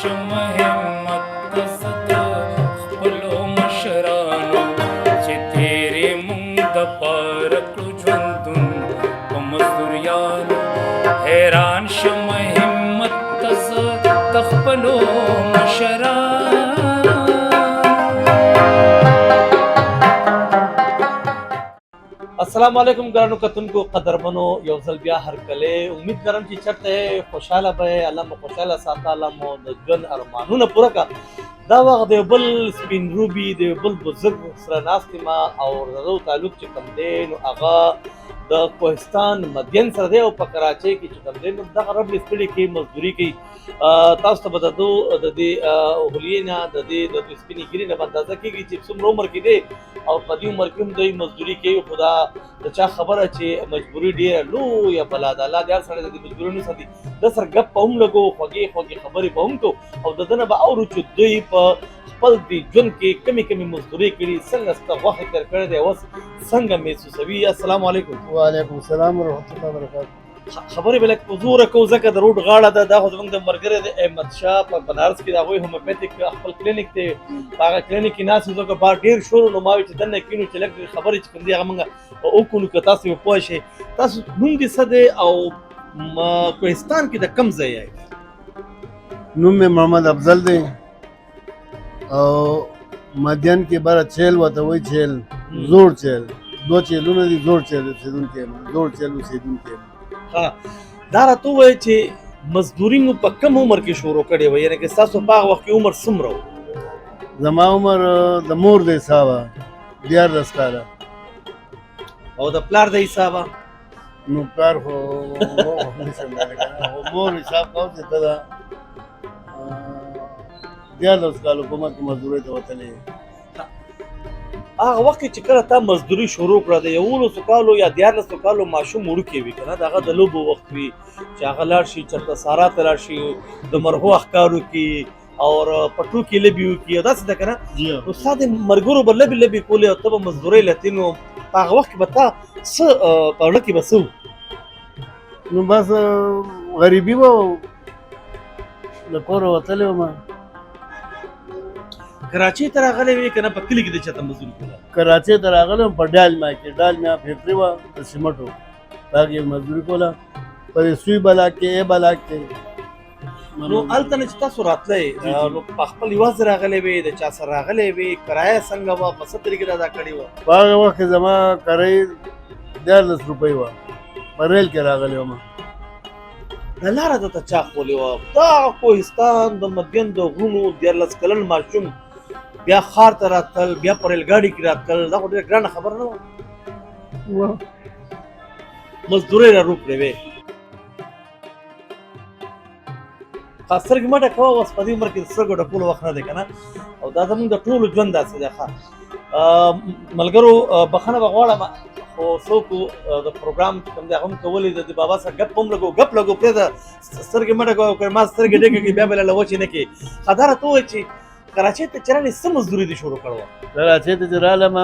شم همت زد خپلو مشرانو چې تیرې مونږ د پاره کړو ژوندون په مزدوریانو حیران شم همت زد د خپلو مشرانو. السلام علیکم ګرانو کتونکو قدرمنو یو ځل بیا هرکلی امید لرم چې چېرته خوشحاله به یې الله مو خوشحاله ساته الله مو د ژوند ارمانونه پوره کړه. دا وخت د یو بل سپین روبي د یو بل بزرګ سره ناست یم او د هغه تعلق چې کوم دی نو هغه د کوهستان مدین سره دی او په کراچۍ کې چې کوم دی نو دغه رب ستړي کې مزدوري کوي. تاسو ته به د دې هولیې نه د دې سپینې ګیرې نه به اندازه کېږي چې څومره عمر کې دی او په دې عمر کې هم دوی مزدوري کوي. خو دا د چا خبره چې مجبوري ډېره لویه بلا ده. الله دې هر سړی د دې مجبورۍ نه ساتي. ده سره ګپ به هم لګو خوږې خوږې خبرې به هم کوو او د ده نه به اورو چې دوی په خپل دې ژوند کې کمې مزدورۍ کړي څنګه سته غوښې تېر کړی دی اوس څنګه محسوسوي. السلام علیکم. وعلیکم السلام ورحمۃ اللہ وبرکاتہ. خبرې به لږ په زوره کوو ځکه د روډ غاړه ده. دا خو زموږ د ملګری د احمد شاه په بنارس کې د هغوی هومیوپیتھک خپل کلینیک دی. په هغه کلینیک کې ناست یو ځکه بار ډېر شور نو ما وایي چې دننه کښېنو چې لږ خبرې چې کوم دي هغه موږ وکړو که تاسو به پوه شئ. تاسو نوم دې څه دی او کوهستان کې د کوم ځای یې؟ نوم مې محمد افضل دی او مدین کې بره چیل ورته وایي چیل زوړ چیل. دو چیلونه دي زوړ چیل اوسېدونکی یم زوړ چیل اوسېدونکی یم. ها دا راته ووایه چې مزدوري مو په کم عمر کې شروع کړې وه یعنې که ستاسو په هغه وخت کې عمر څومره و؟ زما عمر د مور د حسابه 14 کاله او د پلار د حسابه نو پلار خو مور حساب کوو چې ته ده 14 کال حکومت کې مزدورۍ ته وتلی. هغه وخت کې چې کله تا مزدوري شروع کړه د 11 کالو یا 14 کالو ماشوم وړوکی وي که نه د هغه د لوبو وخت وي چې هغه لاړ شي چېرته سارا ته لاړ شي د مرغو ښکار وکړي او پټو کې لبې وکړي او داسې ده که نه. نو ستا د ملګرو به لبې کولې او ته به مزدورۍ لتې نو په هغه وخت کې به تا څه په زړه کې به څه و؟ نو بس غریبي وه له کوره وتلی وم. کراچۍ ته راغلی وې که نه په کلي کې د چاته مزدوري کوله؟ کراچۍ ته راغلی وم په ډالمیا کې. ډالمیا فیکټري وه د سیمټو په هغې مزدوري کوله په دې سوی بلاک کې ای بلاک کې. نو هلته نه چې تاسو راتلی نو په خپل یوازې راغلی وې د چا سره راغلی وې کرایه څنګه وه په څه طریقې ادا کړې وه؟ په هغه وخت کې زما کرایه 14 روپۍ وه په ریل کې راغلی وم. دا لاره درته چا ښولې وه؟ دا کوهستان د مدین د غرونو 14 کلن ماشوم بیا ښار ته راتل بیا په ریل ګاډي کې راتل دا خو ډېره ګرانه خبره نه وه. مزدورۍ را روکړې وې. سترګې مه ډکوه اوس په دې عمر کې د سترګو ډکولو وخت نه دی که نه او دا زموږ د ټولو ژوند داسې دی. ښه ملګرو بخښنه به غواړم خو څوک د پروګرام کوم دی هغه هم کولی د بابا سره ګپ هم لګو ګپ لګو پرېږده سترګې مه ډکوه که ما سترګې ډکې کړي بیا به له وچې نه کړي. ښه دا راته ووایه چې کراچۍ ته چې رالې څه مزدوري دې شروع کړې وه؟ کراچۍ ته چې رالم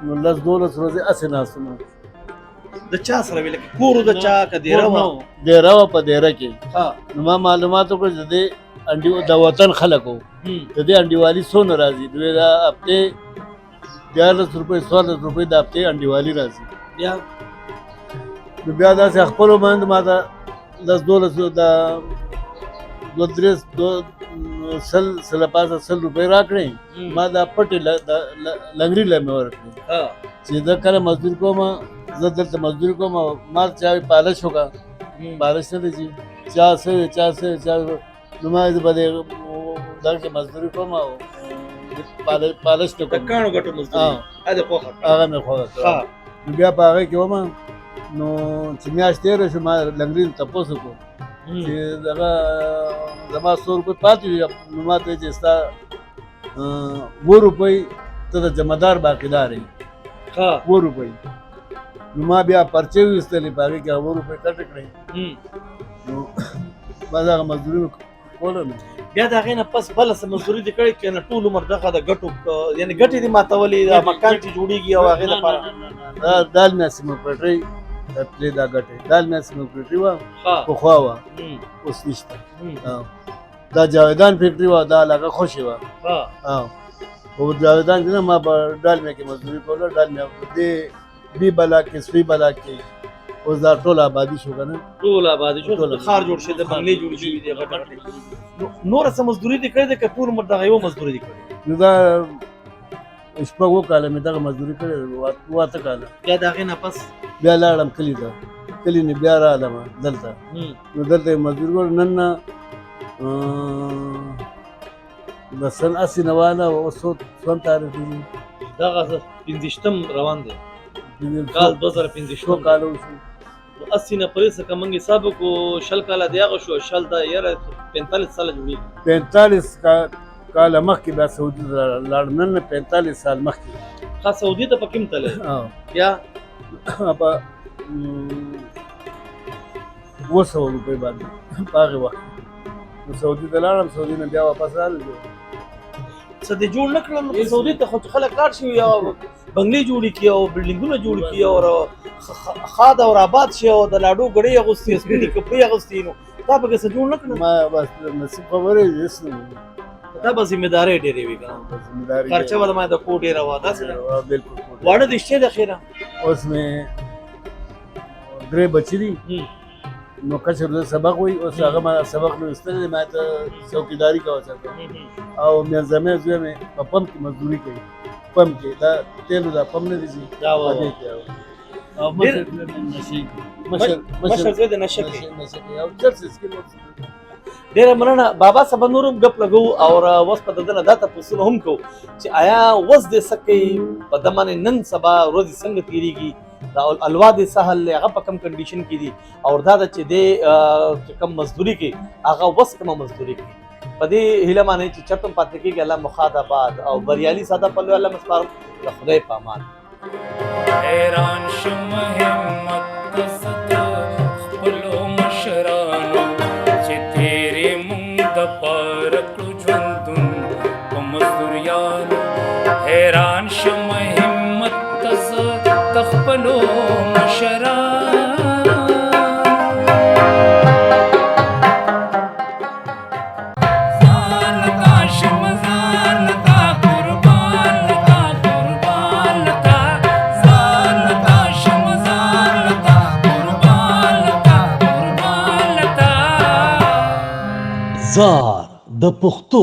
نو 10-12 ورځې هسې ناست وم. د چا سره وې لکه کور د چا که دیره وه؟ دیره وه په دیره کې. نو ما معلومات وکړل چې د دې د وطن خلک وو د دې انډیوالي څونه راځي. دوی دا هفتې 14 روپۍ 14 روپۍ د هفتې انډیوالي راځي. نو بیا داسې خپلو باندې ما ته 10-12 د 2-3 سل پاسه 100 روپۍ راکړې. ما دا پټې لنګري له مې ورکړې چې زه کله مزدوري کوم زه دلته مزدوري کوم ما چا پالش وکړه پالش نه دی چې چا څه نو ما زه به دغه کې مزدوري کوم او پالش نه کوم. د کاڼو ګټو مزدوري هغه مې خوښه کړه. نو بیا په هغې کې وم نو چې میاشت تېره شو ما لنګري نه تپوس وکړو چې دغه زما 100 روپۍ پاتې وي. نو ما ته چې ستا 2 روپۍ ته د جمعدار باقیدار یې 2 روپۍ. نو ما بیا پرچې ویستلې په هغې کې 2 روپۍ کټې کړې. نو بس هغه مزدوري کوله. نو بیا د هغې نه پس بله څه مزدوري دې کړې که نه ټول عمر دغه د ګټو یعنې ګټې دې ماتولې دا مکان چې جوړېږي او هغې لپاره دا دالمیا سیمه پټرۍ دا ګټې دالمیا سیمه پټرۍ وه پخوا وه اوس نشته. دا جاویدان فیکټری و دا علاقه خوشې وه او جاویدان کې نه ما په ډالمیا کې مزدوري کوله ډالمیا دې بي بلا کې سوی بلا کې اوس دا ټول آبادي شو که نه ټول آبادي شو ښار جوړ شي د بنګلې جوړ شوي دي غټ غټې نوره څه مزدوري دې کړې ده که ټول عمر دغه یوه مزدوري دې کړې نو دا شپږ اووه کاله مې دغه مزدوري کړې اووه اته کاله بیا د هغې نه پس بیا لاړم کلي ته کلي نه بیا راغلم دلته نو دلته یې مزدوري کړو نن نه د سن 80 نه واله اوس څوم تاریخ دی دغه 15 روان دی کال 2015 کال وشو 80 نه پرې څه کمنګ حساب کو شل کاله دی هغه شو شل دا یاره 45 سال جوړي 45 کاله مخکې بیا سعودي لاړ نن 45 سال مخکې خاص سعودي ته پکې تللی یا په 200 روپۍ باندې په هغې وخت نو سعودي ته لاړم سعودي نه بیا واپس راغلم څه دې جوړ نه کړل سعودي ته خو خلک لاړ شي یا بنګلې جوړې کړي او بلډینګونه جوړ کړي او خاد او آباد شي او د لاډو ګړۍ اغوستې سپینې کپړې اغوستې نو تا پکې څه جوړ نه کړل ما بس نصیب خبرې هېڅ دا به ذمهدارۍ ډېرې وي که نه خرچه به ما د کور ډېره وه داسې ده بالکل واړه دې شته د خیره اوس مې درې بچي دي نو کشر د سبق وي اوس هغه ما سبق لوستلی دی ما ته څوکیداري کوه چېرته او منظمې زوی مې په پمپ کې مزدوري کوي پمپ کې دا تیلو دا پمپ نه دی چې په دې کې او مشر زوی د نشه کوي او چرس سکین ډېره مننه بابا صاحب نور هم ګپ لګو او اوس په د ده نه دا تپوسونه هم کوو چې آیا اوس دې څه کوي په ده باندې نن سبا ورځې څنګه تېرېږي دا الوا دې سهل دی هغه په کم کنډیشن کې دي او دا ده چې دې کم مزدوري کوي هغه اوس کومه مزدوري کوي په دې هیله مانئ چې چېرته هم پاتې کېږي الله مخاد آباد او بریالي ساده پلوی الله مسپارم د خدای په امان حیران شم همت زد خپلو مشرانو چې تیرې مونږ دپاره کړو ژوندون په مزدوریانو حیران شم همت زد د خپلو مشرانو زار د پښتو